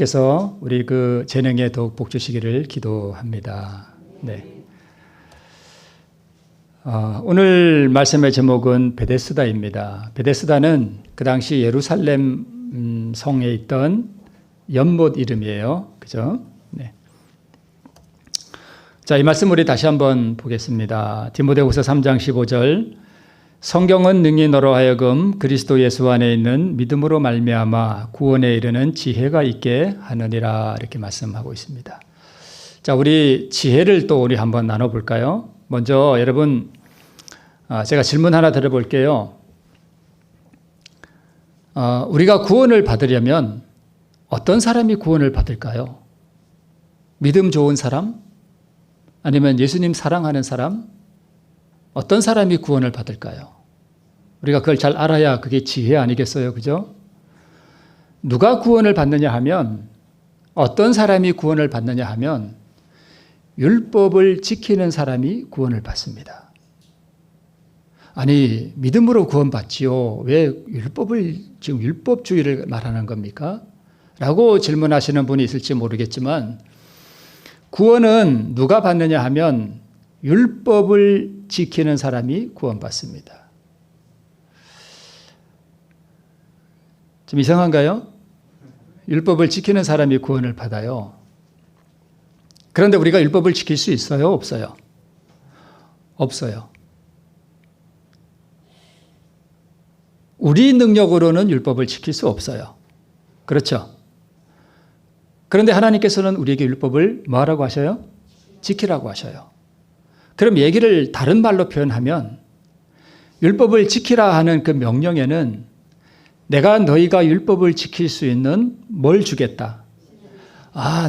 그래서 우리 그 재능에 더욱 복 주시기를 기도합니다. 네. 오늘 말씀의 제목은 베데스다입니다. 베데스다는 그 당시 예루살렘 성에 있던 연못 이름이에요. 그죠? 네. 자, 이 말씀 우리 다시 한번 보겠습니다. 디모데후서 3장 15절. 성경은 능히 너로 하여금 그리스도 예수 안에 있는 믿음으로 말미암아 구원에 이르는 지혜가 있게 하느니라, 이렇게 말씀하고 있습니다. 자, 우리 지혜를 또 우리 한번 나눠볼까요? 먼저 여러분, 제가 질문 하나 드려볼게요. 우리가 구원을 받으려면 어떤 사람이 구원을 받을까요? 믿음 좋은 사람? 아니면 예수님 사랑하는 사람? 어떤 사람이 구원을 받을까요? 우리가 그걸 잘 알아야 그게 지혜 아니겠어요? 그죠? 누가 구원을 받느냐 하면, 어떤 사람이 구원을 받느냐 하면 율법을 지키는 사람이 구원을 받습니다. 아니, 믿음으로 구원받지요. 왜 지금 율법주의를 말하는 겁니까? 라고 질문하시는 분이 있을지 모르겠지만, 구원은 누가 받느냐 하면 율법을 지키는 사람이 구원받습니다. 좀 이상한가요? 율법을 지키는 사람이 구원을 받아요. 그런데 우리가 율법을 지킬 수 있어요? 없어요? 없어요. 우리 능력으로는 율법을 지킬 수 없어요. 그렇죠? 그런데 하나님께서는 우리에게 율법을 뭐하라고 하셔요? 지키라고 하셔요. 그럼 얘기를 다른 말로 표현하면, 율법을 지키라 하는 그 명령에는 내가 너희가 율법을 지킬 수 있는 뭘 주겠다?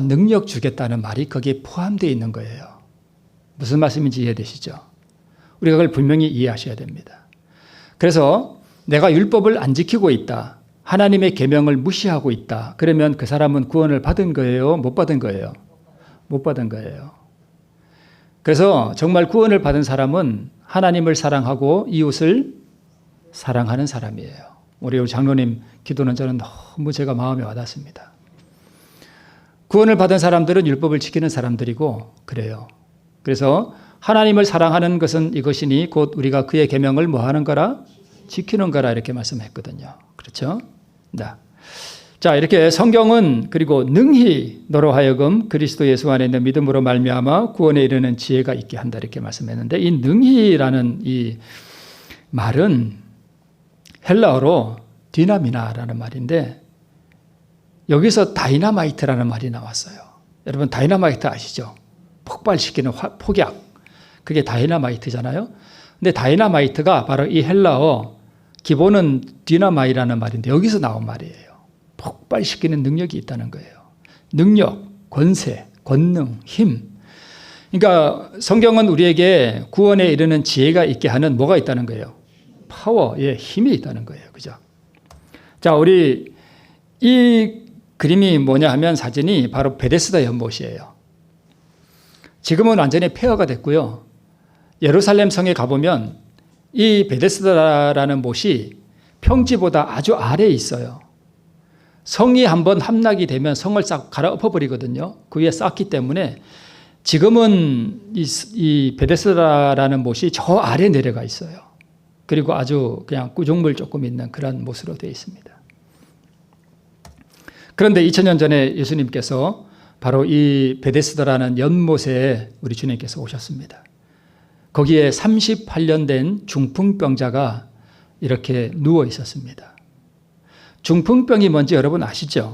능력 주겠다는 말이 거기에 포함되어 있는 거예요. 무슨 말씀인지 이해되시죠? 우리가 그걸 분명히 이해하셔야 됩니다. 그래서 내가 율법을 안 지키고 있다, 하나님의 계명을 무시하고 있다, 그러면 그 사람은 구원을 받은 거예요? 못 받은 거예요? 못 받은 거예요. 그래서 정말 구원을 받은 사람은 하나님을 사랑하고 이웃을 사랑하는 사람이에요. 우리 장로님 기도는 저는 너무 제가 마음에 와닿습니다. 구원을 받은 사람들은 율법을 지키는 사람들이고 그래요. 그래서 하나님을 사랑하는 것은 이것이니 곧 우리가 그의 계명을 뭐 하는 거라? 지키는 거라, 이렇게 말씀했거든요. 그렇죠? 네. 자, 이렇게 성경은 그리고 능히 너로 하여금 그리스도 예수 안에 있는 믿음으로 말미암아 구원에 이르는 지혜가 있게 한다, 이렇게 말씀했는데, 이 능히라는 이 말은 헬라어로 디나미나라는 말인데, 여기서 다이나마이트라는 말이 나왔어요. 여러분, 다이나마이트 아시죠? 폭발시키는 폭약, 그게 다이나마이트잖아요. 근데 다이나마이트가 바로 이 헬라어 기본은 디나마이라는 말인데 여기서 나온 말이에요. 폭발시키는 능력이 있다는 거예요. 능력, 권세, 권능, 힘. 그러니까 성경은 우리에게 구원에 이르는 지혜가 있게 하는 뭐가 있다는 거예요? 파워의 힘이 있다는 거예요. 그죠? 자, 우리 이 그림이 뭐냐 하면, 사진이 바로 베데스다 연못이에요. 지금은 완전히 폐허가 됐고요. 예루살렘 성에 가보면 이 베데스다라는 못이 평지보다 아주 아래에 있어요. 성이 한번 함락이 되면 성을 싹 갈아엎어버리거든요. 그 위에 쌓기 때문에 지금은 이 베데스다라는 못이 저 아래에 내려가 있어요. 그리고 아주 그냥 구조물 조금 있는 그런 못으로 되어 있습니다. 그런데 2000년 전에 예수님께서 바로 이 베데스다라는 연못에 우리 주님께서 오셨습니다. 거기에 38년 된 중풍병자가 이렇게 누워 있었습니다. 중풍병이 뭔지 여러분 아시죠?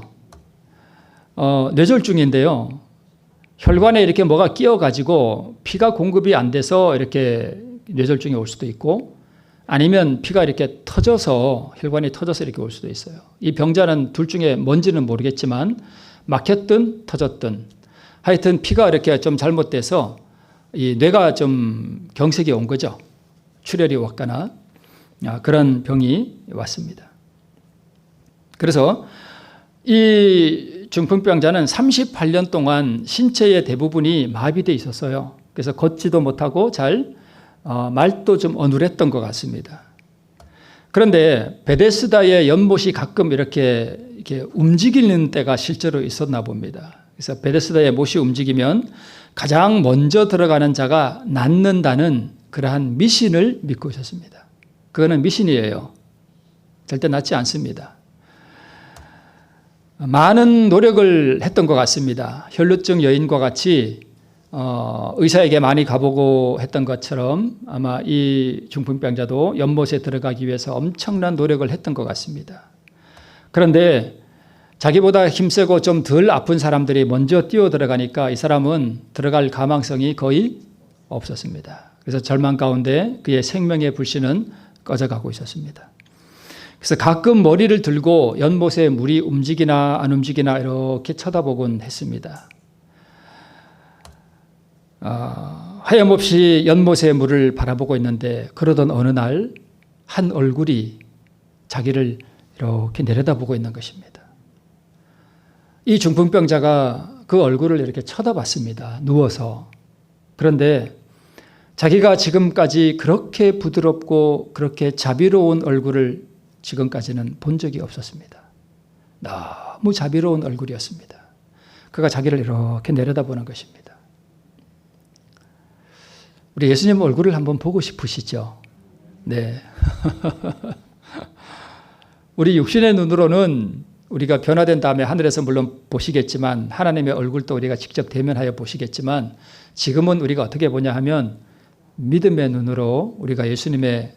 뇌졸중인데요. 혈관에 이렇게 뭐가 끼어가지고 피가 공급이 안 돼서 이렇게 뇌졸중이 올 수도 있고, 아니면 피가 이렇게 터져서, 혈관이 터져서 이렇게 올 수도 있어요. 이 병자는 둘 중에 뭔지는 모르겠지만 막혔든 터졌든 하여튼 피가 이렇게 좀 잘못돼서 이 뇌가 좀 경색이 온 거죠. 출혈이 왔거나 그런 병이 왔습니다. 그래서 이 중풍병자는 38년 동안 신체의 대부분이 마비되어 있었어요. 그래서 걷지도 못하고 잘 말도 좀 어눌했던 것 같습니다. 그런데 베데스다의 연못이 가끔 이렇게 이렇게 움직이는 때가 실제로 있었나 봅니다. 그래서 베데스다의 못이 움직이면 가장 먼저 들어가는 자가 낫는다는 그러한 미신을 믿고 있었습니다. 그거는 미신이에요. 절대 낫지 않습니다. 많은 노력을 했던 것 같습니다. 혈루증 여인과 같이 의사에게 많이 가보고 했던 것처럼 아마 이 중풍병자도 연못에 들어가기 위해서 엄청난 노력을 했던 것 같습니다. 그런데 자기보다 힘세고 좀 덜 아픈 사람들이 먼저 뛰어 들어가니까 이 사람은 들어갈 가망성이 거의 없었습니다. 그래서 절망 가운데 그의 생명의 불씨는 꺼져가고 있었습니다. 그래서 가끔 머리를 들고 연못에 물이 움직이나 안 움직이나 이렇게 쳐다보곤 했습니다. 하염없이 연못의 물을 바라보고 있는데 그러던 어느 날 한 얼굴이 자기를 이렇게 내려다보고 있는 것입니다. 이 중풍병자가 그 얼굴을 이렇게 쳐다봤습니다. 누워서. 그런데 자기가 지금까지 그렇게 부드럽고 그렇게 자비로운 얼굴을 지금까지는 본 적이 없었습니다. 너무 자비로운 얼굴이었습니다. 그가 자기를 이렇게 내려다보는 것입니다. 우리 예수님 얼굴을 한번 보고 싶으시죠? 네. 우리 육신의 눈으로는 우리가 변화된 다음에 하늘에서 물론 보시겠지만 하나님의 얼굴도 우리가 직접 대면하여 보시겠지만 지금은 우리가 어떻게 보냐 하면 믿음의 눈으로 우리가 예수님의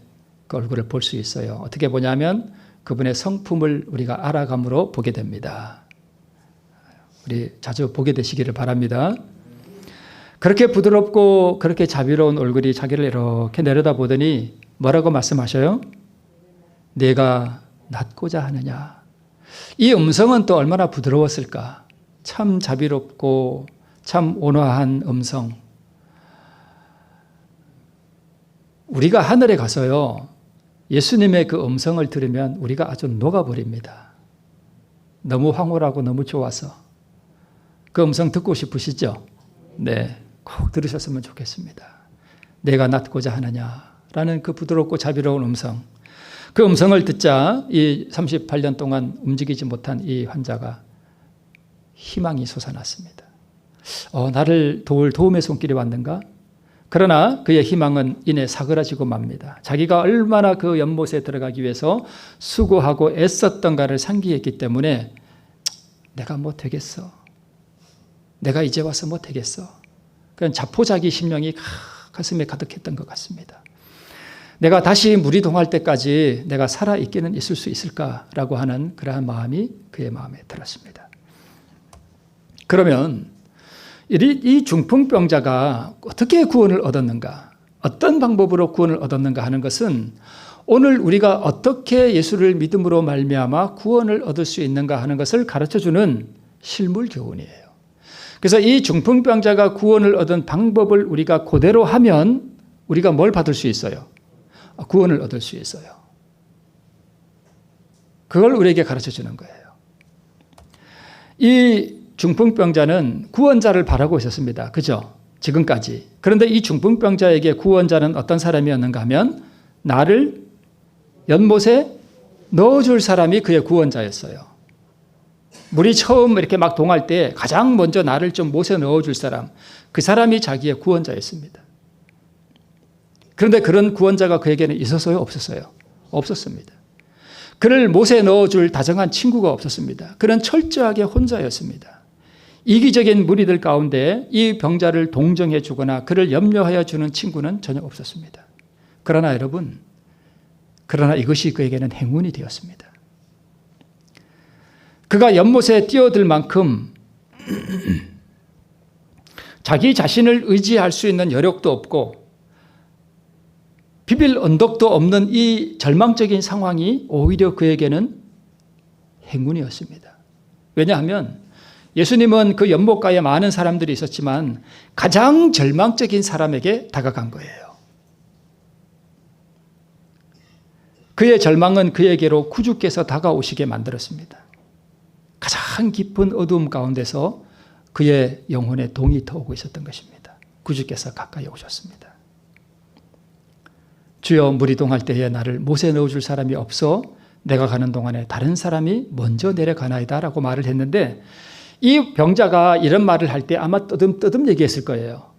그 얼굴을 볼 수 있어요. 어떻게 보냐면 그분의 성품을 우리가 알아감으로 보게 됩니다. 우리 자주 보게 되시기를 바랍니다. 그렇게 부드럽고 그렇게 자비로운 얼굴이 자기를 이렇게 내려다보더니 뭐라고 말씀하셔요? 내가 낫고자 하느냐. 이 음성은 또 얼마나 부드러웠을까. 참 자비롭고 참 온화한 음성. 우리가 하늘에 가서요, 예수님의 그 음성을 들으면 우리가 아주 녹아버립니다. 너무 황홀하고 너무 좋아서. 그 음성 듣고 싶으시죠? 네, 꼭 들으셨으면 좋겠습니다. 내가 낫고자 하느냐라는 그 부드럽고 자비로운 음성. 그 음성을 듣자 이 38년 동안 움직이지 못한 이 환자가 희망이 솟아났습니다. 나를 도울 도움의 손길이 왔는가? 그러나 그의 희망은 이내 사그라지고 맙니다. 자기가 얼마나 그 연못에 들어가기 위해서 수고하고 애썼던가를 상기했기 때문에 내가 뭐 되겠어. 내가 이제 와서 뭐 되겠어. 그런 자포자기 심령이 가슴에 가득했던 것 같습니다. 내가 다시 물이 동할 때까지 내가 살아있기는 있을 수 있을까라고 하는 그러한 마음이 그의 마음에 들었습니다. 그러면 이 중풍병자가 어떻게 구원을 얻었는가, 어떤 방법으로 구원을 얻었는가 하는 것은 오늘 우리가 어떻게 예수를 믿음으로 말미암아 구원을 얻을 수 있는가 하는 것을 가르쳐주는 실물 교훈이에요. 그래서 이 중풍병자가 구원을 얻은 방법을 우리가 그대로 하면 우리가 뭘 받을 수 있어요? 구원을 얻을 수 있어요. 그걸 우리에게 가르쳐주는 거예요. 이 중풍병자는 구원자를 바라고 있었습니다. 그죠? 지금까지. 그런데 이 중풍병자에게 구원자는 어떤 사람이었는가 하면 나를 연못에 넣어줄 사람이 그의 구원자였어요. 물이 처음 이렇게 막 동할 때 가장 먼저 나를 좀 못에 넣어줄 사람, 그 사람이 자기의 구원자였습니다. 그런데 그런 구원자가 그에게는 있었어요? 없었어요? 없었습니다. 그를 못에 넣어줄 다정한 친구가 없었습니다. 그는 철저하게 혼자였습니다. 이기적인 무리들 가운데 이 병자를 동정해 주거나 그를 염려하여 주는 친구는 전혀 없었습니다. 그러나 여러분, 이것이 그에게는 행운이 되었습니다. 그가 연못에 뛰어들 만큼 자기 자신을 의지할 수 있는 여력도 없고 비빌 언덕도 없는 이 절망적인 상황이 오히려 그에게는 행운이었습니다. 왜냐하면 예수님은 그 연못가에 많은 사람들이 있었지만 가장 절망적인 사람에게 다가간 거예요. 그의 절망은 그에게로 구주께서 다가오시게 만들었습니다. 가장 깊은 어두움 가운데서 그의 영혼에 동이 터오고 있었던 것입니다. 구주께서 가까이 오셨습니다. 주여, 물이 동할 때에 나를 못에 넣어줄 사람이 없어 내가 가는 동안에 다른 사람이 먼저 내려가나이다 라고 말을 했는데, 이 병자가 이런 말을 할 때 아마 떠듬떠듬 얘기했을 거예요.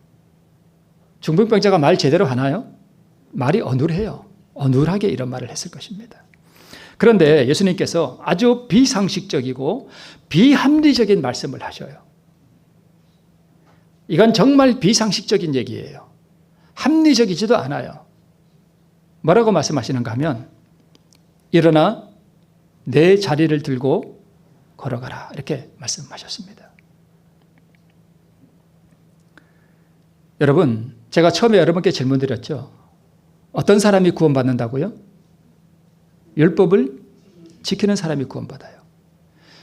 중풍병자가 말 제대로 하나요? 말이 어눌해요. 어눌하게 이런 말을 했을 것입니다. 그런데 예수님께서 아주 비상식적이고 비합리적인 말씀을 하셔요. 이건 정말 비상식적인 얘기예요. 합리적이지도 않아요. 뭐라고 말씀하시는가 하면, 일어나 내 자리를 들고 걸어가라, 이렇게 말씀하셨습니다. 여러분, 제가 처음에 여러분께 질문 드렸죠. 어떤 사람이 구원받는다고요? 율법을 지키는 사람이 구원받아요.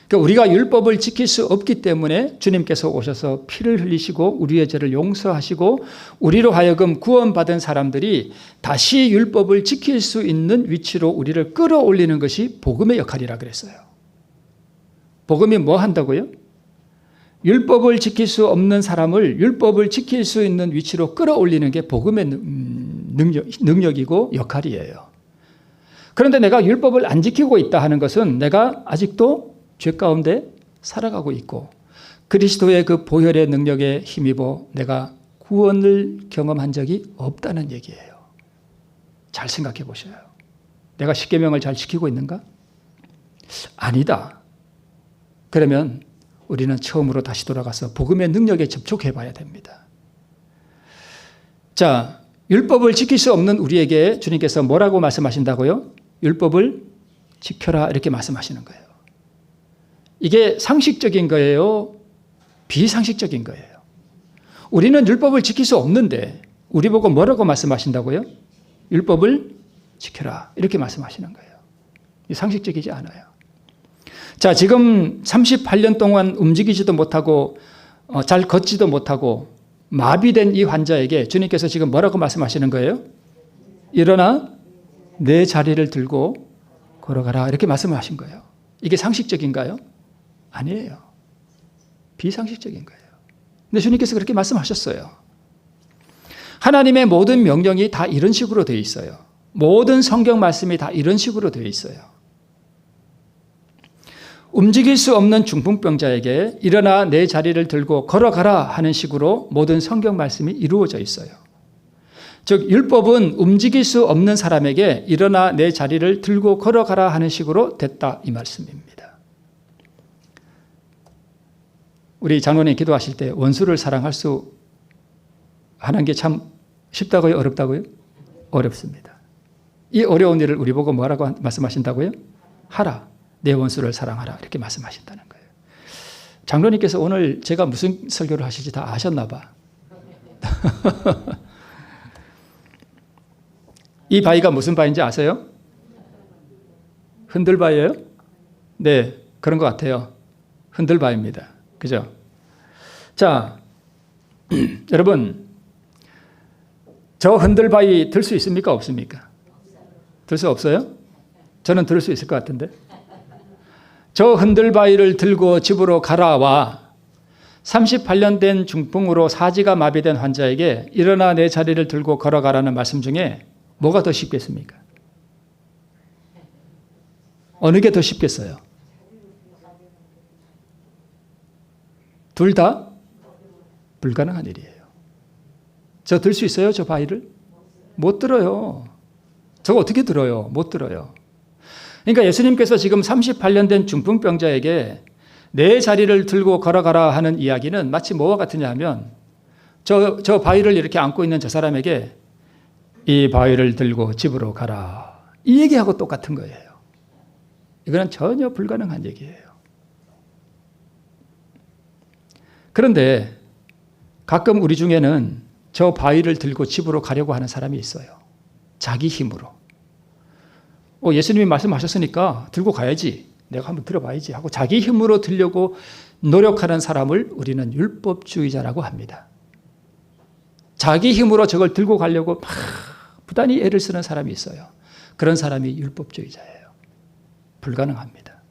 그러니까 우리가 율법을 지킬 수 없기 때문에 주님께서 오셔서 피를 흘리시고 우리의 죄를 용서하시고 우리로 하여금 구원받은 사람들이 다시 율법을 지킬 수 있는 위치로 우리를 끌어올리는 것이 복음의 역할이라 그랬어요. 복음이 뭐 한다고요? 율법을 지킬 수 없는 사람을 율법을 지킬 수 있는 위치로 끌어올리는 게 복음의 능력이고 역할이에요. 그런데 내가 율법을 안 지키고 있다 하는 것은 내가 아직도 죄 가운데 살아가고 있고 그리스도의 그 보혈의 능력에 힘입어 내가 구원을 경험한 적이 없다는 얘기예요. 잘 생각해 보셔요. 내가 십계명을 잘 지키고 있는가? 아니다. 그러면 우리는 처음으로 다시 돌아가서 복음의 능력에 접촉해 봐야 됩니다. 자, 율법을 지킬 수 없는 우리에게 주님께서 뭐라고 말씀하신다고요? 율법을 지켜라, 이렇게 말씀하시는 거예요. 이게 상식적인 거예요? 비상식적인 거예요? 우리는 율법을 지킬 수 없는데 우리 보고 뭐라고 말씀하신다고요? 율법을 지켜라, 이렇게 말씀하시는 거예요. 상식적이지 않아요. 자, 지금 38년 동안 움직이지도 못하고 잘 걷지도 못하고 마비된 이 환자에게 주님께서 지금 뭐라고 말씀하시는 거예요? 일어나 내 자리를 들고 걸어가라, 이렇게 말씀하신 거예요. 이게 상식적인가요? 아니에요. 비상식적인 거예요. 근데 주님께서 그렇게 말씀하셨어요. 하나님의 모든 명령이 다 이런 식으로 되어 있어요. 모든 성경 말씀이 다 이런 식으로 되어 있어요. 움직일 수 없는 중풍병자에게 일어나 내 자리를 들고 걸어가라 하는 식으로 모든 성경 말씀이 이루어져 있어요. 즉 율법은 움직일 수 없는 사람에게 일어나 내 자리를 들고 걸어가라 하는 식으로 됐다, 이 말씀입니다. 우리 장로님 기도하실 때 원수를 사랑할 수 하는 게 참 쉽다고요? 어렵다고요? 어렵습니다. 이 어려운 일을 우리 보고 뭐라고 말씀하신다고요? 하라. 내 원수를 사랑하라, 이렇게 말씀하신다는 거예요. 장로님께서 오늘 제가 무슨 설교를 하실지 다 아셨나 봐. 이 바위가 무슨 바위인지 아세요? 흔들바위예요? 네, 그런 것 같아요. 흔들바위입니다. 그죠? 자, 여러분, 저 흔들바위 들 수 있습니까? 없습니까? 들 수 없어요? 저는 들 수 있을 것 같은데. 저 흔들바위를 들고 집으로 가라와 38년 된 중풍으로 사지가 마비된 환자에게 일어나 내 자리를 들고 걸어가라는 말씀 중에 뭐가 더 쉽겠습니까? 어느 게 더 쉽겠어요? 둘 다 불가능한 일이에요. 저 들 수 있어요? 저 바위를? 못 들어요. 저거 어떻게 들어요? 못 들어요. 그러니까 예수님께서 지금 38년 된 중풍병자에게 내 자리를 들고 걸어가라 하는 이야기는 마치 뭐와 같으냐 하면 저 바위를 이렇게 안고 있는 저 사람에게 이 바위를 들고 집으로 가라, 이 얘기하고 똑같은 거예요. 이거는 전혀 불가능한 얘기예요. 그런데 가끔 우리 중에는 저 바위를 들고 집으로 가려고 하는 사람이 있어요. 자기 힘으로. 예수님이 말씀하셨으니까 들고 가야지, 내가 한번 들어봐야지 하고 자기 힘으로 들려고 노력하는 사람을 우리는 율법주의자라고 합니다. 자기 힘으로 저걸 들고 가려고 막 부단히 애를 쓰는 사람이 있어요. 그런 사람이 율법주의자예요. 불가능합니다.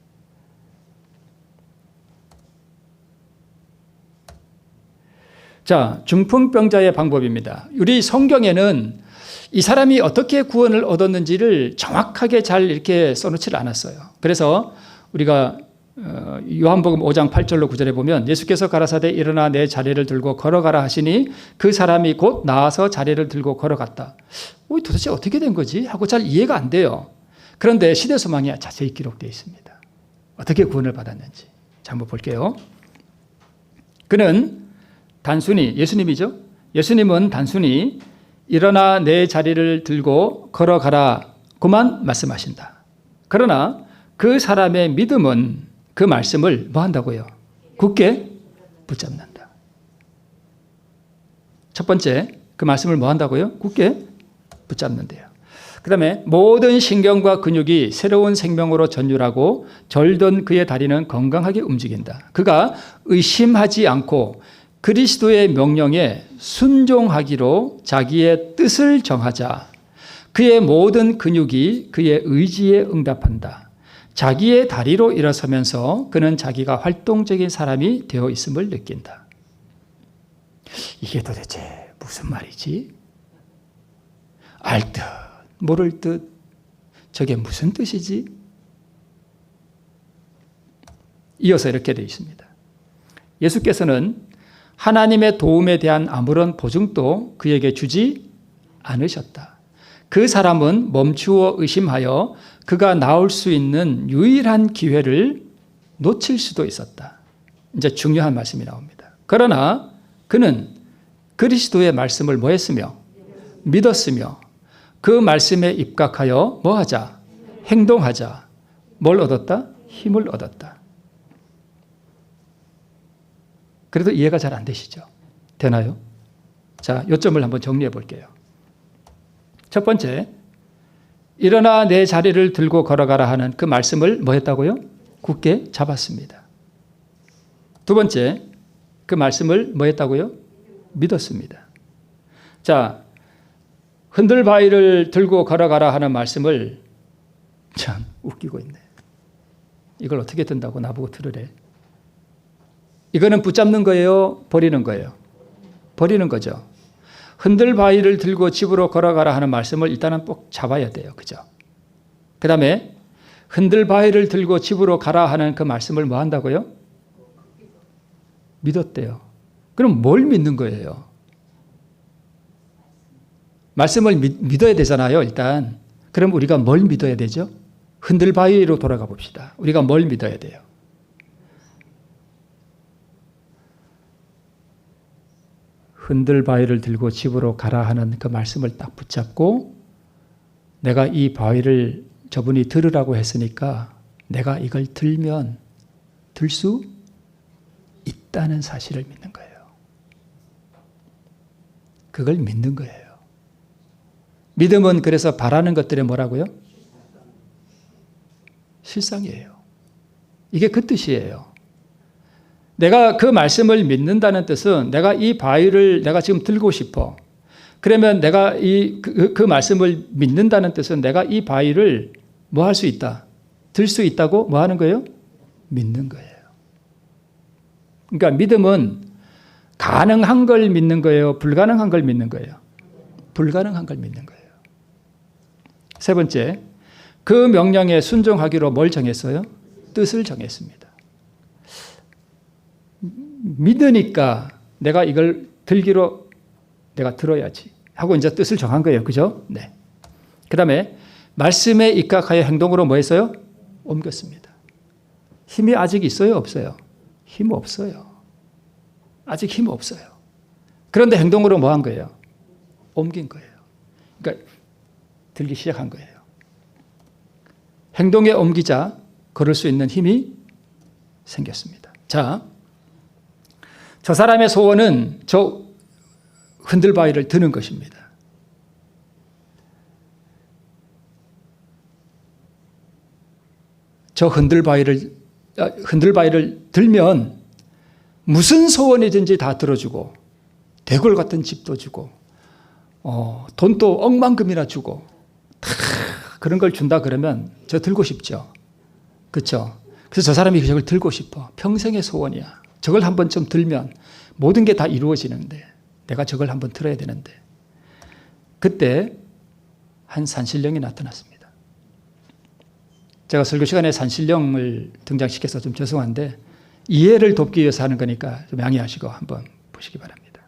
자, 중풍병자의 방법입니다. 우리 성경에는 이 사람이 어떻게 구원을 얻었는지를 정확하게 잘 이렇게 써놓지를 않았어요. 그래서 우리가 요한복음 5장 8절로 9절에 보면 예수께서 가라사대 일어나 내 자리를 들고 걸어가라 하시니 그 사람이 곧 나와서 자리를 들고 걸어갔다. 도대체 어떻게 된 거지? 하고 잘 이해가 안 돼요. 그런데 시대소망이 자세히 기록되어 있습니다. 어떻게 구원을 받았는지. 자, 한번 볼게요. 그는 단순히, 예수님이죠. 예수님은 단순히 일어나 내 자리를 들고 걸어가라 고만 말씀하신다. 그러나 그 사람의 믿음은 그 말씀을 뭐 한다고요? 굳게 붙잡는다. 첫 번째, 그 말씀을 뭐 한다고요? 굳게 붙잡는데요. 그 다음에 모든 신경과 근육이 새로운 생명으로 전율하고 절던 그의 다리는 건강하게 움직인다. 그가 의심하지 않고 그리스도의 명령에 순종하기로 자기의 뜻을 정하자. 그의 모든 근육이 그의 의지에 응답한다. 자기의 다리로 일어서면서 그는 자기가 활동적인 사람이 되어 있음을 느낀다. 이게 도대체 무슨 말이지? 알 듯 모를 듯 저게 무슨 뜻이지? 이어서 이렇게 되어 있습니다. 예수께서는 하나님의 도움에 대한 아무런 보증도 그에게 주지 않으셨다. 그 사람은 멈추어 의심하여 그가 나올 수 있는 유일한 기회를 놓칠 수도 있었다. 이제 중요한 말씀이 나옵니다. 그러나 그는 그리스도의 말씀을 뭐 했으며? 믿었으며 그 말씀에 입각하여 뭐 하자? 행동하자. 뭘 얻었다? 힘을 얻었다. 그래도 이해가 잘 안 되시죠? 되나요? 자, 요점을 한번 정리해 볼게요. 첫 번째, 일어나 내 자리를 들고 걸어가라 하는 그 말씀을 뭐 했다고요? 굳게 잡았습니다. 두 번째, 그 말씀을 뭐 했다고요? 믿었습니다. 자, 흔들 바위를 들고 걸어가라 하는 말씀을 참 웃기고 있네. 이걸 어떻게 든다고 나보고 들으래? 이거는 붙잡는 거예요? 버리는 거예요? 버리는 거죠. 흔들 바위를 들고 집으로 걸어가라 하는 말씀을 일단은 꼭 잡아야 돼요. 그죠? 그 다음에 흔들 바위를 들고 집으로 가라 하는 그 말씀을 뭐 한다고요? 믿었대요. 그럼 뭘 믿는 거예요? 말씀을 믿어야 되잖아요, 일단. 그럼 우리가 뭘 믿어야 되죠? 흔들 바위로 돌아가 봅시다. 우리가 뭘 믿어야 돼요? 흔들 바위를 들고 집으로 가라 하는 그 말씀을 딱 붙잡고 내가 이 바위를 저분이 들으라고 했으니까 내가 이걸 들면 들 수 있다는 사실을 믿는 거예요. 그걸 믿는 거예요. 믿음은 그래서 바라는 것들이 뭐라고요? 실상이에요. 이게 그 뜻이에요. 내가 그 말씀을 믿는다는 뜻은 내가 이 바위를 내가 지금 들고 싶어. 그러면 내가 그 말씀을 믿는다는 뜻은 내가 이 바위를 뭐 할 수 있다? 들 수 있다고 뭐 하는 거예요? 믿는 거예요. 그러니까 믿음은 가능한 걸 믿는 거예요? 불가능한 걸 믿는 거예요? 불가능한 걸 믿는 거예요. 세 번째, 그 명령에 순종하기로 뭘 정했어요? 뜻을 정했습니다. 믿으니까 내가 이걸 들기로 내가 들어야지 하고 이제 뜻을 정한 거예요. 그죠? 네. 그 다음에 말씀에 입각하여 행동으로 뭐 했어요? 옮겼습니다. 힘이 아직 있어요? 없어요? 힘 없어요. 아직 힘 없어요. 그런데 행동으로 뭐 한 거예요? 옮긴 거예요. 그러니까 들기 시작한 거예요. 행동에 옮기자 걸을 수 있는 힘이 생겼습니다. 자, 저 사람의 소원은 저 흔들바위를 드는 것입니다. 저 흔들바위를 들면 무슨 소원이든지 다 들어주고 대골 같은 집도 주고 돈도 억만금이나 주고 다 그런 걸 준다 그러면 저 들고 싶죠. 그렇죠? 그래서 저 사람이 저걸 들고 싶어. 평생의 소원이야. 저걸 한번 좀 들면 모든 게 다 이루어지는데 내가 저걸 한번 들어야 되는데 그때 한 산신령이 나타났습니다. 제가 설교 시간에 산신령을 등장시켜서 좀 죄송한데 이해를 돕기 위해서 하는 거니까 좀 양해하시고 한번 보시기 바랍니다.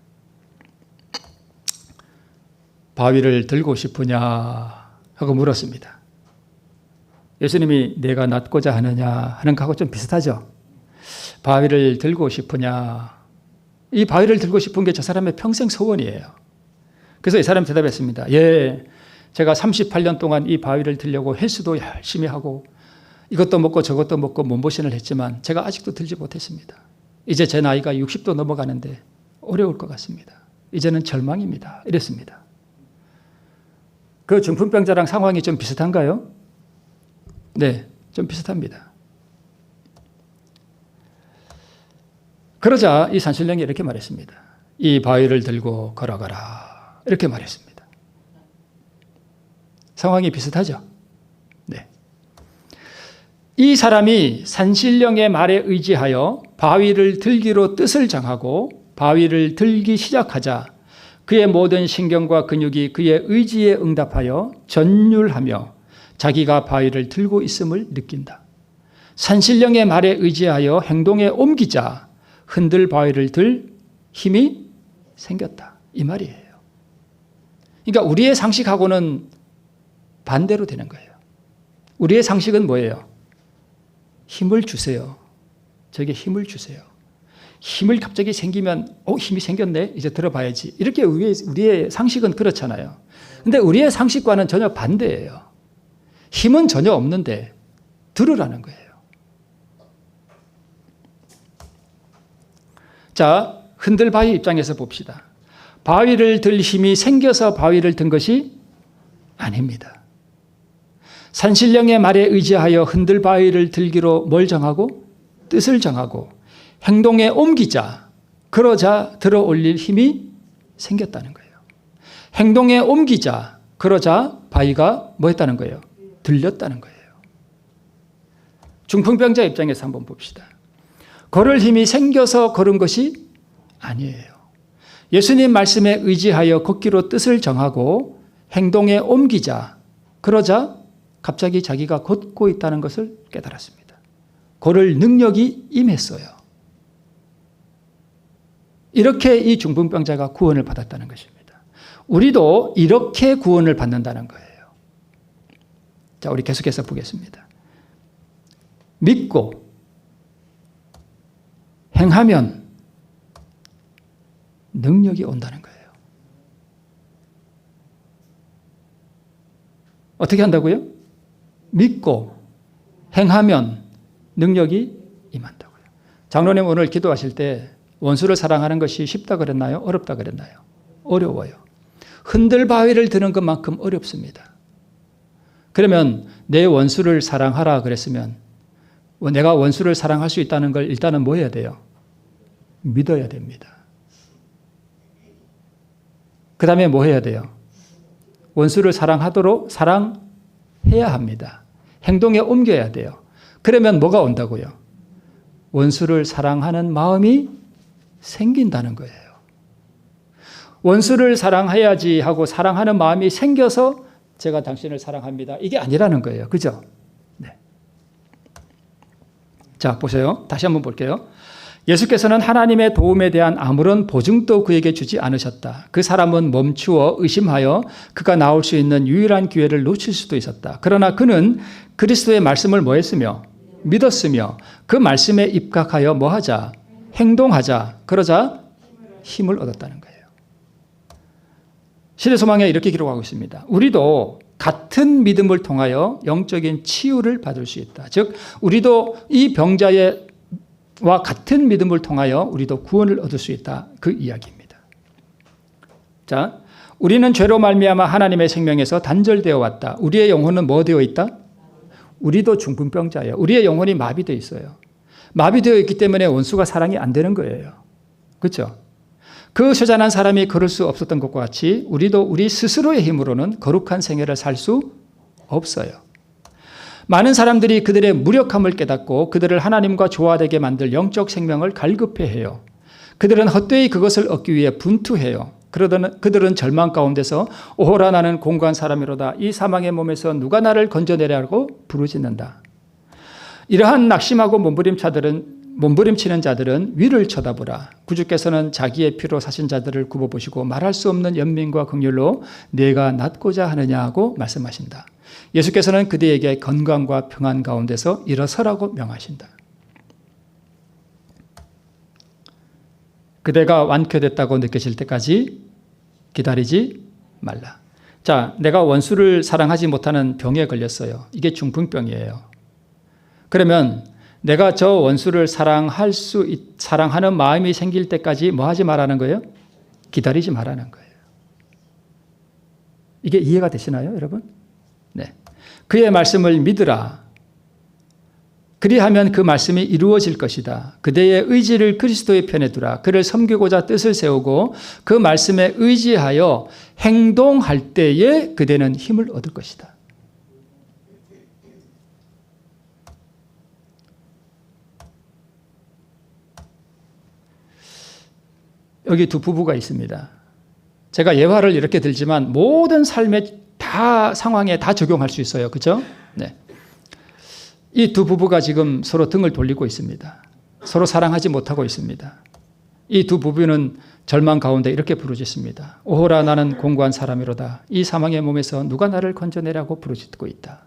바위를 들고 싶으냐 하고 물었습니다. 예수님이 내가 낫고자 하느냐 하는 거하고 좀 비슷하죠. 바위를 들고 싶으냐. 이 바위를 들고 싶은 게 저 사람의 평생 소원이에요. 그래서 이 사람이 대답했습니다. 예, 제가 38년 동안 이 바위를 들려고 헬스도 열심히 하고 이것도 먹고 저것도 먹고 몸보신을 했지만 제가 아직도 들지 못했습니다. 이제 제 나이가 60도 넘어가는데 어려울 것 같습니다. 이제는 절망입니다. 이랬습니다. 그 중풍병자랑 상황이 좀 비슷한가요? 네, 좀 비슷합니다. 그러자 이 산신령이 이렇게 말했습니다. 이 바위를 들고 걸어가라. 이렇게 말했습니다. 상황이 비슷하죠? 네. 이 사람이 산신령의 말에 의지하여 바위를 들기로 뜻을 정하고 바위를 들기 시작하자 그의 모든 신경과 근육이 그의 의지에 응답하여 전율하며 자기가 바위를 들고 있음을 느낀다. 산신령의 말에 의지하여 행동에 옮기자 흔들 바위를 들 힘이 생겼다. 이 말이에요. 그러니까 우리의 상식하고는 반대로 되는 거예요. 우리의 상식은 뭐예요? 힘을 주세요. 저에게 힘을 주세요. 힘을 갑자기 생기면 힘이 생겼네. 이제 들어봐야지. 이렇게 우리의 상식은 그렇잖아요. 근데 우리의 상식과는 전혀 반대예요. 힘은 전혀 없는데 들으라는 거예요. 자, 흔들 바위 입장에서 봅시다. 바위를 들 힘이 생겨서 바위를 든 것이 아닙니다. 산신령의 말에 의지하여 흔들 바위를 들기로 뭘 정하고? 뜻을 정하고 행동에 옮기자 그러자 들어 올릴 힘이 생겼다는 거예요. 행동에 옮기자 그러자 바위가 뭐 했다는 거예요? 들렸다는 거예요. 중풍병자 입장에서 한번 봅시다. 걸을 힘이 생겨서 걸은 것이 아니에요. 예수님 말씀에 의지하여 걷기로 뜻을 정하고 행동에 옮기자 그러자 갑자기 자기가 걷고 있다는 것을 깨달았습니다. 걸을 능력이 임했어요. 이렇게 이 중풍병자가 구원을 받았다는 것입니다. 우리도 이렇게 구원을 받는다는 거예요. 자, 우리 계속해서 보겠습니다. 믿고 행하면 능력이 온다는 거예요. 어떻게 한다고요? 믿고 행하면 능력이 임한다고요. 장로님 오늘 기도하실 때 원수를 사랑하는 것이 쉽다 그랬나요? 어렵다 그랬나요? 어려워요. 흔들 바위를 드는 것만큼 어렵습니다. 그러면 내 원수를 사랑하라 그랬으면 내가 원수를 사랑할 수 있다는 걸 일단은 뭐 해야 돼요? 믿어야 됩니다. 그 다음에 뭐 해야 돼요? 원수를 사랑하도록 사랑해야 합니다. 행동에 옮겨야 돼요. 그러면 뭐가 온다고요? 원수를 사랑하는 마음이 생긴다는 거예요. 원수를 사랑해야지 하고 사랑하는 마음이 생겨서 제가 당신을 사랑합니다. 이게 아니라는 거예요. 그죠? 네. 자, 보세요. 다시 한번 볼게요. 예수께서는 하나님의 도움에 대한 아무런 보증도 그에게 주지 않으셨다. 그 사람은 멈추어 의심하여 그가 나올 수 있는 유일한 기회를 놓칠 수도 있었다. 그러나 그는 그리스도의 말씀을 뭐 했으며 믿었으며 그 말씀에 입각하여 뭐 하자? 행동하자. 그러자 힘을 얻었다는 거예요. 시대소망에 이렇게 기록하고 있습니다. 우리도 같은 믿음을 통하여 영적인 치유를 받을 수 있다. 즉 우리도 이 병자와 같은 믿음을 통하여 우리도 구원을 얻을 수 있다. 그 이야기입니다. 자, 우리는 죄로 말미암아 하나님의 생명에서 단절되어 왔다. 우리의 영혼은 뭐 되어 있다? 우리도 중풍병자예요. 우리의 영혼이 마비되어 있어요. 마비되어 있기 때문에 원수가 사랑이 안 되는 거예요. 그렇죠? 그 처잔한 사람이 걸을 수 없었던 것과 같이 우리도 우리 스스로의 힘으로는 거룩한 생애를 살 수 없어요. 많은 사람들이 그들의 무력함을 깨닫고 그들을 하나님과 조화되게 만들 영적 생명을 갈급해해요. 그들은 헛되이 그것을 얻기 위해 분투해요. 그들은 절망 가운데서 오호라 나는 공고한 사람이로다. 이 사망의 몸에서 누가 나를 건져내려고 부르짖는다. 이러한 낙심하고 몸부림치는 자들은 위를 쳐다보라. 구주께서는 자기의 피로 사신 자들을 굽어보시고 말할 수 없는 연민과 긍휼로 내가 낫고자 하느냐고 말씀하신다. 예수께서는 그들에게 건강과 평안 가운데서 일어서라고 명하신다. 그대가 완쾌됐다고 느껴질 때까지 기다리지 말라. 자, 내가 원수를 사랑하지 못하는 병에 걸렸어요. 이게 중풍병이에요. 그러면 내가 저 원수를 사랑하는 마음이 생길 때까지 뭐 하지 말라는 거예요? 기다리지 말라는 거예요. 이게 이해가 되시나요, 여러분? 네. 그의 말씀을 믿으라. 그리하면 그 말씀이 이루어질 것이다. 그대의 의지를 그리스도의 편에 두라. 그를 섬기고자 뜻을 세우고 그 말씀에 의지하여 행동할 때에 그대는 힘을 얻을 것이다. 여기 두 부부가 있습니다. 제가 예화를 이렇게 들지만 모든 삶의 상황에 다 적용할 수 있어요. 그렇죠? 네. 이 두 부부가 지금 서로 등을 돌리고 있습니다. 서로 사랑하지 못하고 있습니다. 이 두 부부는 절망 가운데 이렇게 부르짖습니다. 오호라 나는 공고한 사람이로다. 이 사망의 몸에서 누가 나를 건져내라고 부르짖고 있다.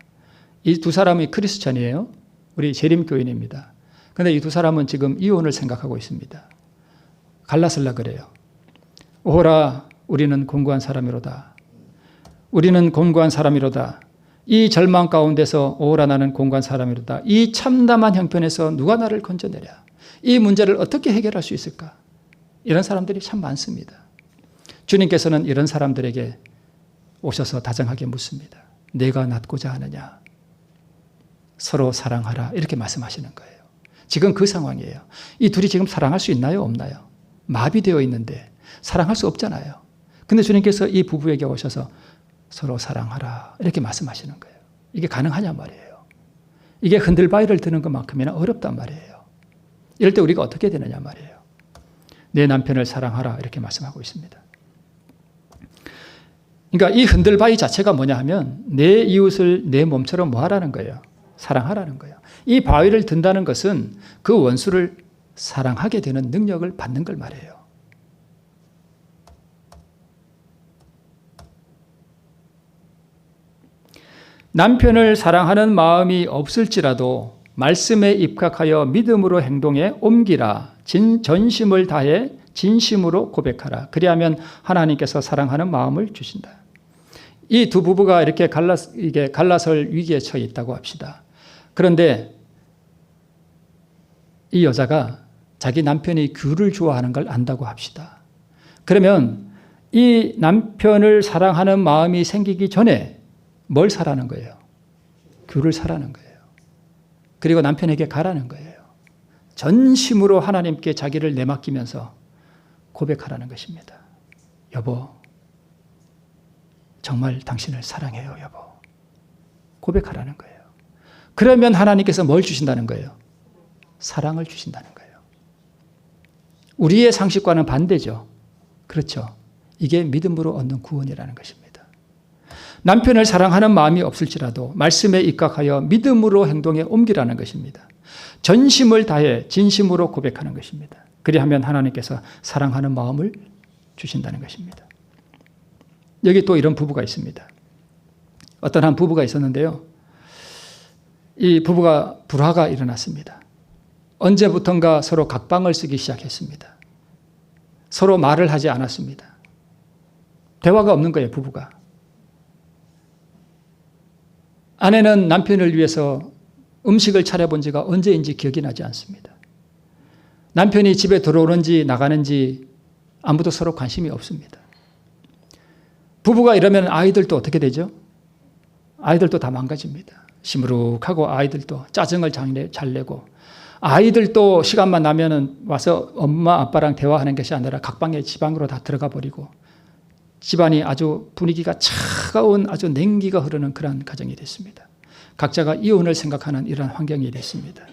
이 두 사람이 크리스찬이에요. 우리 재림교인입니다. 그런데 이 두 사람은 지금 이혼을 생각하고 있습니다. 갈라설라 그래요. 오호라 우리는 공고한 사람이로다. 우리는 공고한 사람이로다. 이 절망 가운데서 오호라 나는 공고한 사람이로다. 이 참담한 형편에서 누가 나를 건져내랴. 이 문제를 어떻게 해결할 수 있을까? 이런 사람들이 참 많습니다. 주님께서는 이런 사람들에게 오셔서 다정하게 묻습니다. 내가 낫고자 하느냐? 서로 사랑하라. 이렇게 말씀하시는 거예요. 지금 그 상황이에요. 이 둘이 지금 사랑할 수 있나요? 없나요? 마비되어 있는데 사랑할 수 없잖아요. 근데 주님께서 이 부부에게 오셔서 서로 사랑하라 이렇게 말씀하시는 거예요. 이게 가능하냐 말이에요. 이게 흔들바위를 드는 것만큼이나 어렵단 말이에요. 이럴 때 우리가 어떻게 되느냐 말이에요. 내 남편을 사랑하라 이렇게 말씀하고 있습니다. 그러니까 이 흔들바위 자체가 뭐냐 하면 내 이웃을 내 몸처럼 뭐 하라는 거예요? 사랑하라는 거예요. 이 바위를 든다는 것은 그 원수를 사랑하게 되는 능력을 받는 걸 말해요. 남편을 사랑하는 마음이 없을지라도 말씀에 입각하여 믿음으로 행동에 옮기라. 전심을 다해 진심으로 고백하라. 그리하면 하나님께서 사랑하는 마음을 주신다. 이 두 부부가 이렇게 갈라설 위기에 처해 있다고 합시다. 그런데 이 여자가 자기 남편이 귤을 좋아하는 걸 안다고 합시다. 그러면 이 남편을 사랑하는 마음이 생기기 전에 뭘 사라는 거예요? 귤을 사라는 거예요. 그리고 남편에게 가라는 거예요. 전심으로 하나님께 자기를 내맡기면서 고백하라는 것입니다. 여보, 정말 당신을 사랑해요, 여보. 고백하라는 거예요. 그러면 하나님께서 뭘 주신다는 거예요? 사랑을 주신다는 거예요. 우리의 상식과는 반대죠. 그렇죠. 이게 믿음으로 얻는 구원이라는 것입니다. 남편을 사랑하는 마음이 없을지라도 말씀에 입각하여 믿음으로 행동에 옮기라는 것입니다. 전심을 다해 진심으로 고백하는 것입니다. 그리하면 하나님께서 사랑하는 마음을 주신다는 것입니다. 여기 또 이런 부부가 있습니다. 어떤 한 부부가 있었는데요. 이 부부가 불화가 일어났습니다. 언제부턴가 서로 각방을 쓰기 시작했습니다. 서로 말을 하지 않았습니다. 대화가 없는 거예요, 부부가. 아내는 남편을 위해서 음식을 차려본 지가 언제인지 기억이 나지 않습니다. 남편이 집에 들어오는지 나가는지 아무도 서로 관심이 없습니다. 부부가 이러면 아이들도 어떻게 되죠? 아이들도 다 망가집니다. 시무룩하고 아이들도 짜증을 잘 내고 아이들도 시간만 나면은 와서 엄마 아빠랑 대화하는 것이 아니라 각방에 지방으로 다 들어가 버리고 집안이 아주 분위기가 차가운 아주 냉기가 흐르는 그런 가정이 됐습니다. 각자가 이혼을 생각하는 이런 환경이 됐습니다.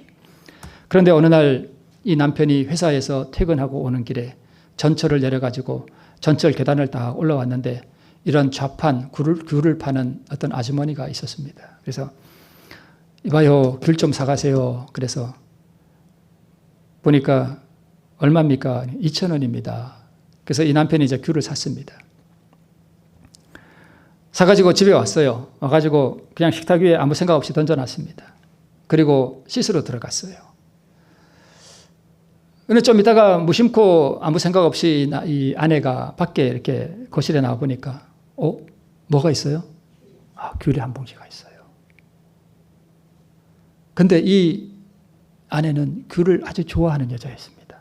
그런데 어느 날 이 남편이 회사에서 퇴근하고 오는 길에 전철을 내려가지고 전철 계단을 딱 올라왔는데 이런 좌판, 귤을 파는 어떤 아주머니가 있었습니다. 그래서 이봐요, 귤 좀 사가세요. 그래서 보니까 얼마입니까? 2,000원입니다. 그래서 이 남편이 이제 귤을 샀습니다. 사가지고 집에 왔어요. 와가지고 그냥 식탁 위에 아무 생각 없이 던져놨습니다. 그리고 씻으러 들어갔어요. 근데 좀 이따가 무심코 아무 생각 없이 이 아내가 밖에 이렇게 거실에 나와 보니까 뭐가 있어요? 귤이 한 봉지가 있어요. 근데 이 아내는 귤을 아주 좋아하는 여자였습니다.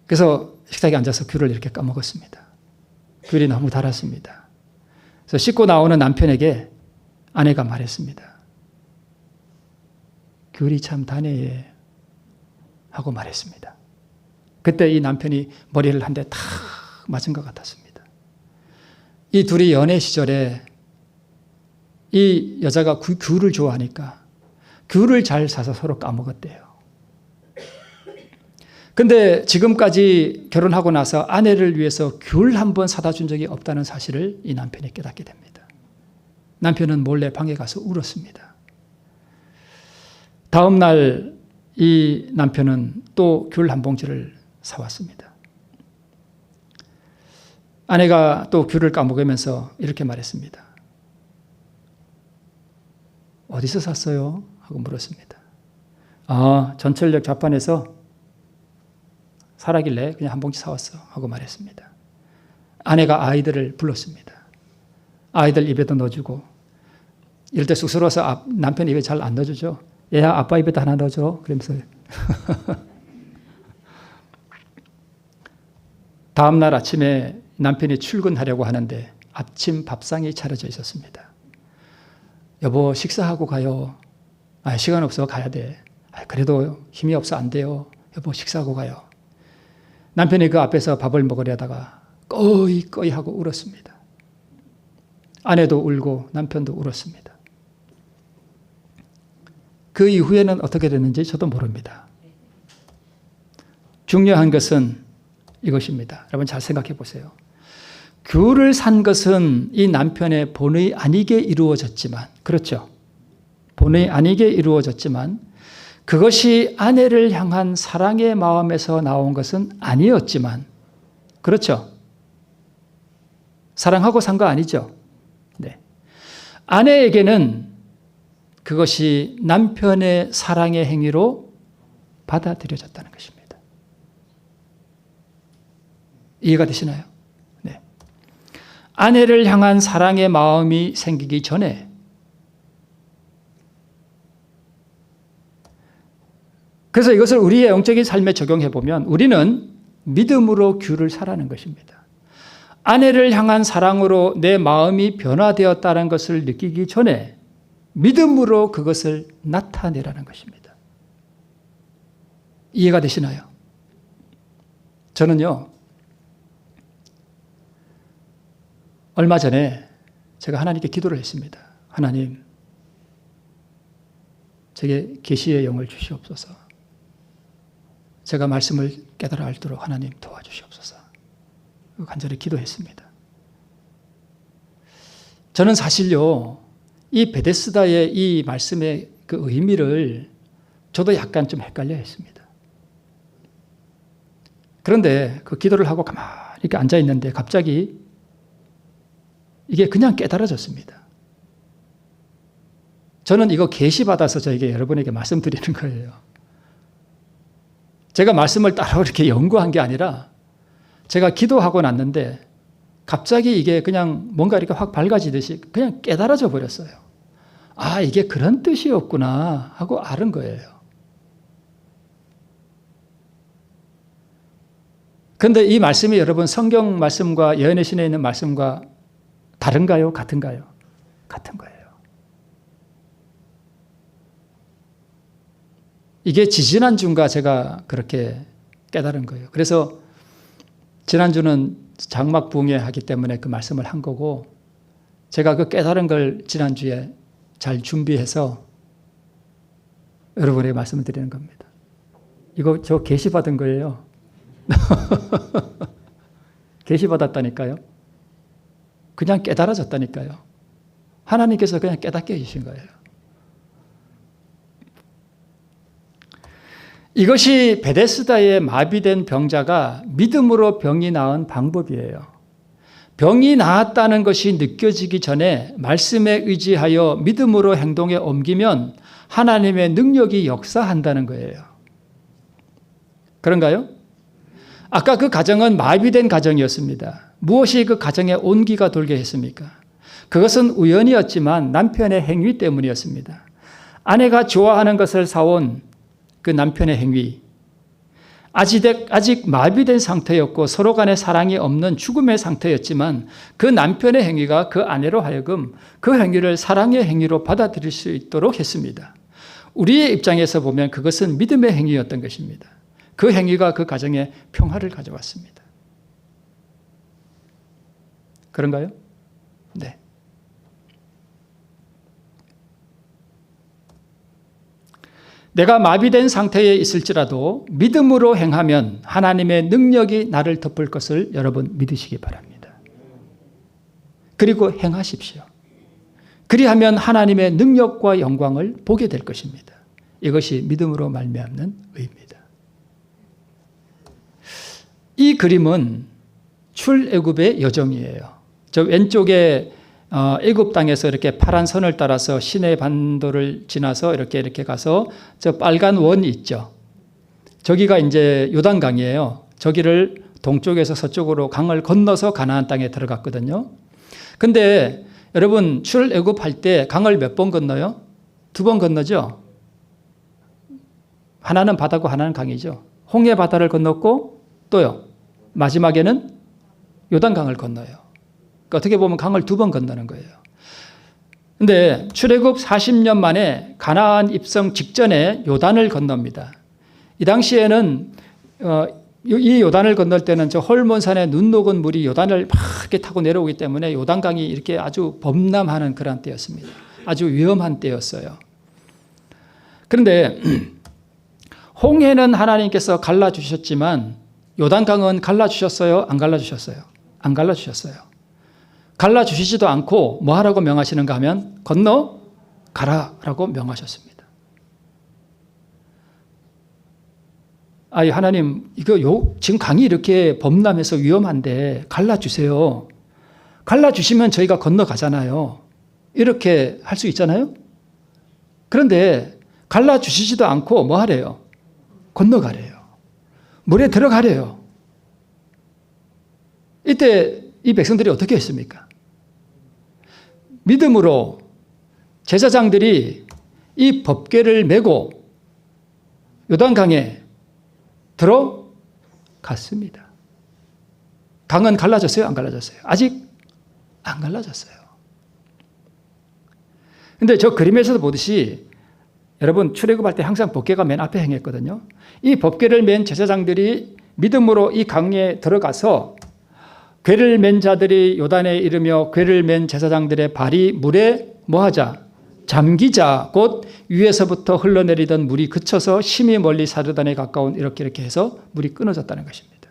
그래서 식탁에 앉아서 귤을 이렇게 까먹었습니다. 귤이 너무 달았습니다. 그래서 씻고 나오는 남편에게 아내가 말했습니다. 귤이 참 다네 하고 말했습니다. 그때 이 남편이 머리를 한 대 탁 맞은 것 같았습니다. 이 둘이 연애 시절에 이 여자가 귤을 좋아하니까 귤을 잘 사서 서로 까먹었대요. 근데 지금까지 결혼하고 나서 아내를 위해서 귤 한 번 사다 준 적이 없다는 사실을 이 남편이 깨닫게 됩니다. 남편은 몰래 방에 가서 울었습니다. 다음 날 이 남편은 또 귤 한 봉지를 사왔습니다. 아내가 또 귤을 까먹으면서 이렇게 말했습니다. 어디서 샀어요? 하고 물었습니다. 전철역 좌판에서 사라길래 그냥 한 봉지 사왔어 하고 말했습니다. 아내가 아이들을 불렀습니다. 아이들 입에도 넣어주고 이럴 때 쑥스러워서 남편 입에 잘 안 넣어주죠. 얘야 아빠 입에도 하나 넣어줘. 그러면서 다음 날 아침에 남편이 출근하려고 하는데 아침 밥상이 차려져 있었습니다. 여보 식사하고 가요. 시간 없어 가야 돼. 그래도 힘이 없어 안 돼요. 여보 식사하고 가요. 남편이 그 앞에서 밥을 먹으려다가 꺼이 하고 울었습니다. 아내도 울고 남편도 울었습니다. 그 이후에는 어떻게 됐는지 저도 모릅니다. 중요한 것은 이것입니다. 여러분 잘 생각해 보세요. 귤을 산 것은 이 남편의 본의 아니게 이루어졌지만, 그렇죠? 본의 아니게 이루어졌지만 그것이 아내를 향한 사랑의 마음에서 나온 것은 아니었지만, 그렇죠? 사랑하고 산 거 아니죠? 네. 아내에게는 그것이 남편의 사랑의 행위로 받아들여졌다는 것입니다. 이해가 되시나요? 네. 아내를 향한 사랑의 마음이 생기기 전에 그래서 이것을 우리의 영적인 삶에 적용해 보면 우리는 믿음으로 귤을 사라는 것입니다. 아내를 향한 사랑으로 내 마음이 변화되었다는 것을 느끼기 전에 믿음으로 그것을 나타내라는 것입니다. 이해가 되시나요? 저는요, 얼마 전에 제가 하나님께 기도를 했습니다. 하나님, 제게 계시의 영을 주시옵소서. 제가 말씀을 깨달아 알도록 하나님 도와주시옵소서. 간절히 기도했습니다. 저는 사실요, 이 베데스다의 이 말씀의 그 의미를 저도 약간 좀 헷갈려 했습니다. 그런데 그 기도를 하고 가만히 이렇게 앉아 있는데 갑자기 이게 그냥 깨달아졌습니다. 저는 이거 계시받아서 저에게 여러분에게 말씀드리는 거예요. 제가 말씀을 따로 이렇게 연구한 게 아니라 제가 기도하고 났는데 갑자기 이게 그냥 뭔가 이렇게 확 밝아지듯이 그냥 깨달아져 버렸어요. 이게 그런 뜻이었구나 하고 알은 거예요. 그런데 이 말씀이 여러분 성경 말씀과 예언의 신에 있는 말씀과 다른가요? 같은가요? 같은 거예요. 이게 지지난주인가 제가 그렇게 깨달은 거예요. 그래서 지난주는 장막 부흥회 하기 때문에 그 말씀을 한 거고 제가 그 깨달은 걸 지난주에 잘 준비해서 여러분에게 말씀을 드리는 겁니다. 이거 저 계시 받은 거예요. 계시 받았다니까요. 그냥 깨달아졌다니까요. 하나님께서 그냥 깨닫게 해주신 거예요. 이것이 베데스다의 마비된 병자가 믿음으로 병이 나은 방법이에요. 병이 나았다는 것이 느껴지기 전에 말씀에 의지하여 믿음으로 행동에 옮기면 하나님의 능력이 역사한다는 거예요. 그런가요? 아까 그 가정은 마비된 가정이었습니다. 무엇이 그 가정에 온기가 돌게 했습니까? 그것은 우연이었지만 남편의 행위 때문이었습니다. 아내가 좋아하는 것을 사온 그 남편의 행위, 아직 마비된 상태였고 서로 간에 사랑이 없는 죽음의 상태였지만 그 남편의 행위가 그 아내로 하여금 그 행위를 사랑의 행위로 받아들일 수 있도록 했습니다. 우리의 입장에서 보면 그것은 믿음의 행위였던 것입니다. 그 행위가 그 가정에 평화를 가져왔습니다. 그런가요? 네. 내가 마비된 상태에 있을지라도 믿음으로 행하면 하나님의 능력이 나를 덮을 것을 여러분 믿으시기 바랍니다. 그리고 행하십시오. 그리하면 하나님의 능력과 영광을 보게 될 것입니다. 이것이 믿음으로 말미암는 의입니다. 이 그림은 출애굽의 여정이에요. 저 왼쪽에 애굽 땅에서 이렇게 파란 선을 따라서 시내 반도를 지나서 이렇게 가서 저 빨간 원이 있죠. 저기가 이제 요단강이에요. 저기를 동쪽에서 서쪽으로 강을 건너서 가나안 땅에 들어갔거든요. 근데 여러분 출애굽할 때 강을 몇 번 건너요? 2번 건너죠. 하나는 바다고 하나는 강이죠. 홍해 바다를 건넜고 또요. 마지막에는 요단강을 건너요. 그러니까 어떻게 보면 강을 2번 건너는 거예요. 그런데 출애굽 40년 만에 가나안 입성 직전에 요단을 건넙니다. 이 당시에는 이 요단을 건널 때는 저 헐몬산에 눈 녹은 물이 요단을 막 이렇게 타고 내려오기 때문에 요단강이 이렇게 아주 범람하는 그런 때였습니다. 아주 위험한 때였어요. 그런데 홍해는 하나님께서 갈라주셨지만 요단강은 갈라주셨어요? 안 갈라주셨어요? 안 갈라주셨어요. 갈라주시지도 않고 뭐 하라고 명하시는가 하면 건너가라라고 명하셨습니다. 아니 하나님 이거 지금 강이 이렇게 범람해서 위험한데 갈라주세요. 갈라주시면 저희가 건너가잖아요. 이렇게 할 수 있잖아요. 그런데 갈라주시지도 않고 뭐 하래요? 건너가래요. 물에 들어가래요. 이때 이 백성들이 어떻게 했습니까? 믿음으로 제사장들이 이 법궤를 메고 요단강에 들어갔습니다. 강은 갈라졌어요? 안 갈라졌어요? 아직 안 갈라졌어요. 근데 저 그림에서도 보듯이 여러분 출애굽할 때 항상 법궤가 맨 앞에 행했거든요. 이 법궤를 맨 제사장들이 믿음으로 이 강에 들어가서 궤를 맨 자들이 요단에 이르며 궤를 맨 제사장들의 발이 물에 뭐하자? 잠기자. 곧 위에서부터 흘러내리던 물이 그쳐서 심히 멀리 사르단에 가까운 이렇게 해서 물이 끊어졌다는 것입니다.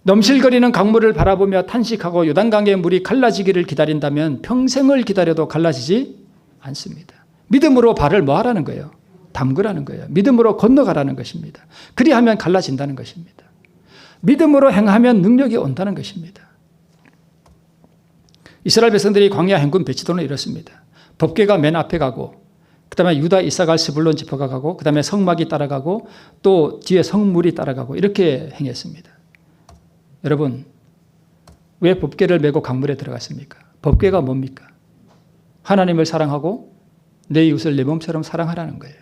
넘실거리는 강물을 바라보며 탄식하고 요단강의 물이 갈라지기를 기다린다면 평생을 기다려도 갈라지지 않습니다. 믿음으로 발을 뭐 하라는 거예요? 담그라는 거예요. 믿음으로 건너가라는 것입니다. 그리하면 갈라진다는 것입니다. 믿음으로 행하면 능력이 온다는 것입니다. 이스라엘 백성들이 광야 행군 배치도는 이렇습니다. 법궤가 맨 앞에 가고 그 다음에 유다, 이사갈, 스불론 지파가 가고 그 다음에 성막이 따라가고 또 뒤에 성물이 따라가고 이렇게 행했습니다. 여러분 왜 법궤를 메고 강물에 들어갔습니까? 법궤가 뭡니까? 하나님을 사랑하고 내 이웃을 내 몸처럼 사랑하라는 거예요.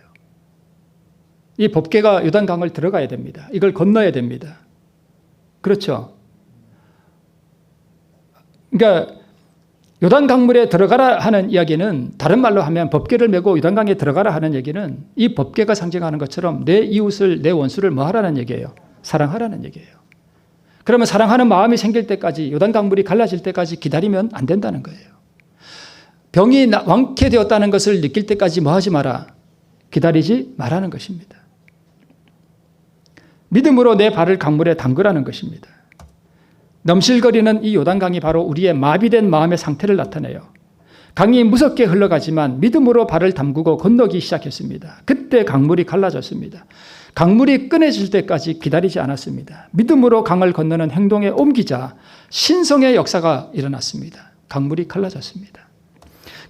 이 법궤가 요단강을 들어가야 됩니다. 이걸 건너야 됩니다. 그렇죠? 그러니까 요단강물에 들어가라 하는 이야기는 다른 말로 하면 법궤를 메고 요단강에 들어가라 하는 얘기는 이 법궤가 상징하는 것처럼 내 이웃을 내 원수를 뭐 하라는 얘기예요? 사랑하라는 얘기예요. 그러면 사랑하는 마음이 생길 때까지 요단강물이 갈라질 때까지 기다리면 안 된다는 거예요. 병이 완쾌되었다는 것을 느낄 때까지 뭐 하지 마라? 기다리지 말라는 것입니다. 믿음으로 내 발을 강물에 담그라는 것입니다. 넘실거리는 이 요단강이 바로 우리의 마비된 마음의 상태를 나타내요. 강이 무섭게 흘러가지만 믿음으로 발을 담그고 건너기 시작했습니다. 그때 강물이 갈라졌습니다. 강물이 끊어질 때까지 기다리지 않았습니다. 믿음으로 강을 건너는 행동에 옮기자 신성의 역사가 일어났습니다. 강물이 갈라졌습니다.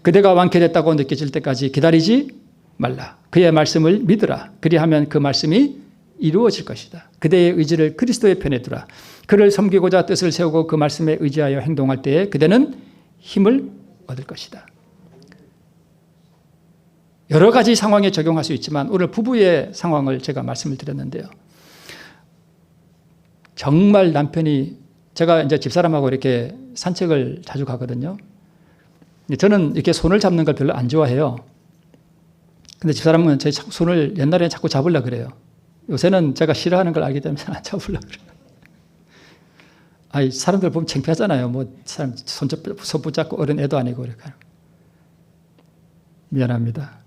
그대가 완쾌됐다고 느껴질 때까지 기다리지 말라. 그의 말씀을 믿으라. 그리하면 그 말씀이 이루어질 것이다. 그대의 의지를 그리스도의 편에 두라. 그를 섬기고자 뜻을 세우고 그 말씀에 의지하여 행동할 때에 그대는 힘을 얻을 것이다. 여러 가지 상황에 적용할 수 있지만 오늘 부부의 상황을 제가 말씀을 드렸는데요. 정말 남편이, 제가 이제 집사람하고 이렇게 산책을 자주 가거든요. 저는 이렇게 손을 잡는 걸 별로 안 좋아해요. 근데 집사람은 제 손을 옛날에 자꾸 잡으려고 그래요. 요새는 제가 싫어하는 걸 알기 때문에 안 잡으려고 그래요. 사람들 보면 창피하잖아요. 사람 손 붙잡고 어른 애도 아니고 그러니까. 미안합니다.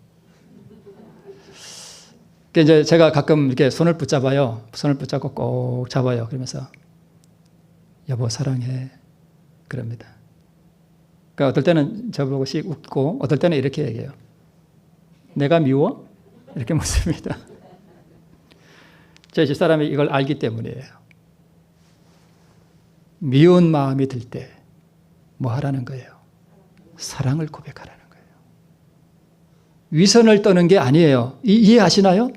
이제 제가 가끔 이렇게 손을 붙잡아요. 손을 붙잡고 꼭 잡아요. 그러면서 여보 사랑해. 그럽니다. 그러니까 어떨 때는 저보고 씩 웃고 어떨 때는 이렇게 얘기해요. 내가 미워? 이렇게 묻습니다. 제 집사람이 이걸 알기 때문이에요. 미운 마음이 들 때 뭐 하라는 거예요? 사랑을 고백하라는 거예요. 위선을 떠는 게 아니에요. 이해하시나요?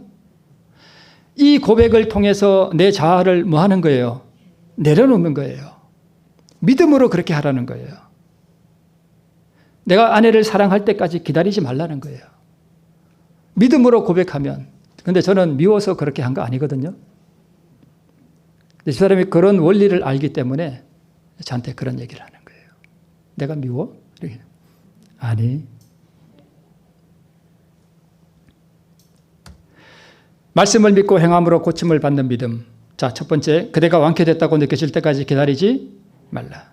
이 고백을 통해서 내 자아를 뭐 하는 거예요? 내려놓는 거예요. 믿음으로 그렇게 하라는 거예요. 내가 아내를 사랑할 때까지 기다리지 말라는 거예요. 믿음으로 고백하면. 근데 저는 미워서 그렇게 한 거 아니거든요. 이 사람이 그런 원리를 알기 때문에 저한테 그런 얘기를 하는 거예요. 내가 미워? 이렇게. 아니. 말씀을 믿고 행함으로 고침을 받는 믿음. 자, 첫 번째, 그대가 완쾌됐다고 느껴질 때까지 기다리지 말라.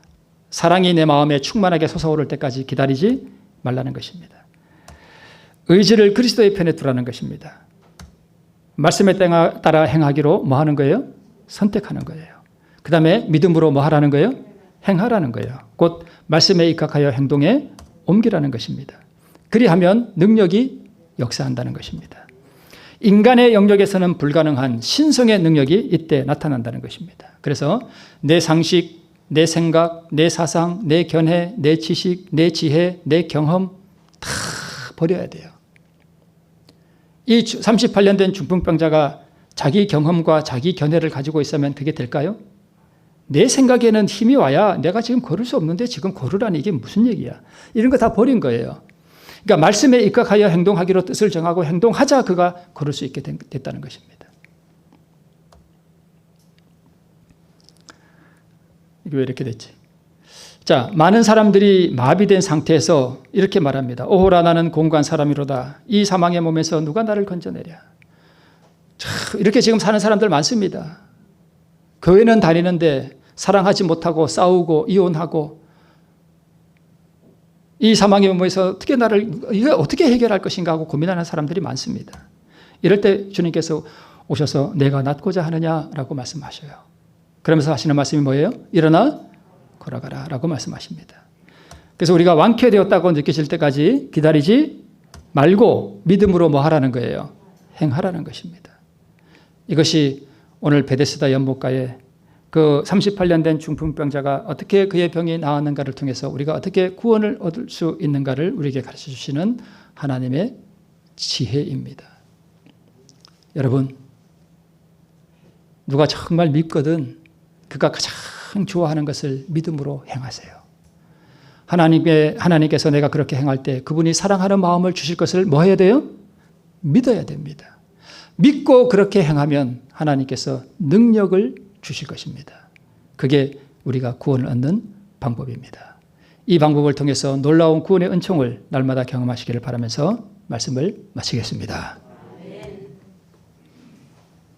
사랑이 내 마음에 충만하게 솟아오를 때까지 기다리지 말라는 것입니다. 의지를 그리스도의 편에 두라는 것입니다. 말씀에 따라 행하기로 뭐 하는 거예요? 선택하는 거예요. 그 다음에 믿음으로 뭐 하라는 거예요? 행하라는 거예요. 곧 말씀에 입각하여 행동에 옮기라는 것입니다. 그리하면 능력이 역사한다는 것입니다. 인간의 영역에서는 불가능한 신성의 능력이 이때 나타난다는 것입니다. 그래서 내 상식, 내 생각, 내 사상, 내 견해, 내 지식, 내 지혜, 내 경험 다 버려야 돼요. 이 38년 된 중풍병자가 자기 경험과 자기 견해를 가지고 있으면 그게 될까요? 내 생각에는 힘이 와야 내가 지금 걸을 수 없는데 지금 걸으라니 이게 무슨 얘기야. 이런 거 다 버린 거예요. 그러니까 말씀에 입각하여 행동하기로 뜻을 정하고 행동하자 그가 걸을 수 있게 됐다는 것입니다. 이게 왜 이렇게 됐지? 자, 많은 사람들이 마비된 상태에서 이렇게 말합니다. 오호라 나는 공고한 사람이로다. 이 사망의 몸에서 누가 나를 건져내랴. 이렇게 지금 사는 사람들 많습니다. 교회는 다니는데 사랑하지 못하고 싸우고 이혼하고 이 사망의 몸에서 이거 어떻게 해결할 것인가 하고 고민하는 사람들이 많습니다. 이럴 때 주님께서 오셔서 내가 낫고자 하느냐라고 말씀하셔요. 그러면서 하시는 말씀이 뭐예요? 일어나 걸어가라 라고 말씀하십니다. 그래서 우리가 완쾌되었다고 느끼실 때까지 기다리지 말고 믿음으로 뭐 하라는 거예요? 행하라는 것입니다. 이것이 오늘 베데스다 연못가에 그 38년 된 중풍병자가 어떻게 그의 병이 나았는가를 통해서 우리가 어떻게 구원을 얻을 수 있는가를 우리에게 가르쳐 주시는 하나님의 지혜입니다. 여러분, 누가 정말 믿거든 그가 가장 좋아하는 것을 믿음으로 행하세요. 하나님께서 내가 그렇게 행할 때 그분이 사랑하는 마음을 주실 것을 뭐 해야 돼요? 믿어야 됩니다. 믿고 그렇게 행하면 하나님께서 능력을 주실 것입니다. 그게 우리가 구원을 얻는 방법입니다. 이 방법을 통해서 놀라운 구원의 은총을 날마다 경험하시기를 바라면서 말씀을 마치겠습니다.